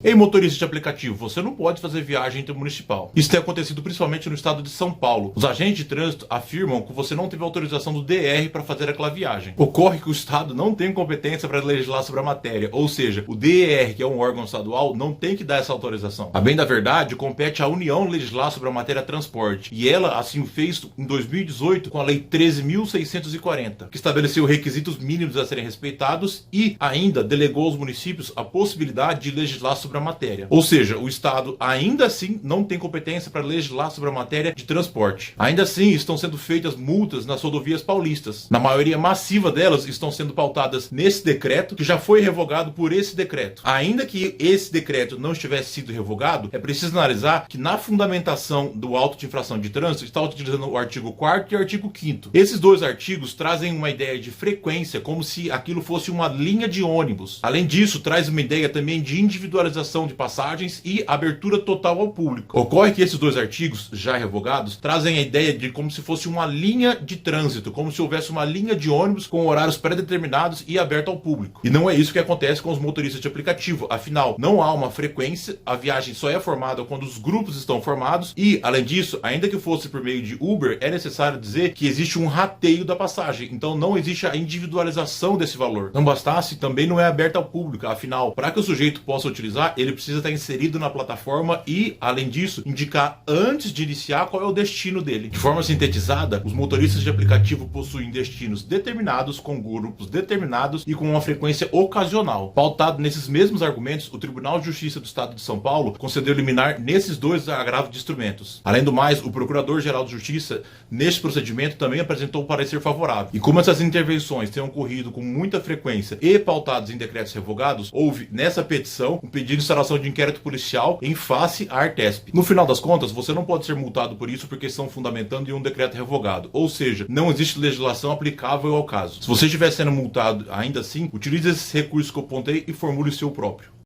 Ei, motorista de aplicativo, você não pode fazer viagem intermunicipal. Isso tem acontecido principalmente no estado de São Paulo. Os agentes de trânsito afirmam que você não teve autorização do DR para fazer aquela viagem. Ocorre que o estado não tem competência para legislar sobre a matéria, ou seja, o DER, que é um órgão estadual, não tem que dar essa autorização. A bem da verdade, compete à União legislar sobre a matéria transporte, e ela assim o fez em 2018 com a Lei 13.640, que estabeleceu requisitos mínimos a serem respeitados e ainda delegou aos municípios a possibilidade de legislar sobre a matéria. Ou seja, o Estado ainda assim não tem competência para legislar sobre a matéria de transporte. Ainda assim, estão sendo feitas multas nas rodovias paulistas. Na maioria massiva delas estão sendo pautadas nesse decreto, que já foi revogado por esse decreto. Ainda que esse decreto não tivesse sido revogado, é preciso analisar que na fundamentação do auto de infração de trânsito está utilizando o artigo 4º e o artigo 5º. Esses dois artigos trazem uma ideia de frequência, como se aquilo fosse uma linha de ônibus. Além disso, traz uma ideia também de individualização de passagens e abertura total ao público. Ocorre que esses dois artigos, já revogados, trazem a ideia de como se fosse uma linha de trânsito, como se houvesse uma linha de ônibus com horários pré-determinados e aberto ao público. E não é isso que acontece com os motoristas de aplicativo. Afinal, não há uma frequência, a viagem só é formada quando os grupos estão formados e, além disso, ainda que fosse por meio de Uber, é necessário dizer que existe um rateio da passagem. Então não existe a individualização desse valor. Não bastasse, também não é aberto ao público. Afinal, para que o sujeito possa utilizar, ele precisa estar inserido na plataforma e, além disso, indicar antes de iniciar qual é o destino dele. De forma sintetizada, os motoristas de aplicativo possuem destinos determinados, com grupos determinados e com uma frequência ocasional. Pautado nesses mesmos argumentos, o Tribunal de Justiça do Estado de São Paulo concedeu liminar nesses dois agravos de instrumentos. Além do mais, o Procurador-Geral de Justiça, neste procedimento, também apresentou um parecer favorável. E como essas intervenções têm ocorrido com muita frequência e pautadas em decretos revogados, houve, nessa petição, um pedido de instalação de inquérito policial em face à Artesp. No final das contas, você não pode ser multado por isso porque estão fundamentando em um decreto revogado. Ou seja, não existe legislação aplicável ao caso. Se você estiver sendo multado ainda assim, utilize esses recursos que eu apontei e formule o seu próprio.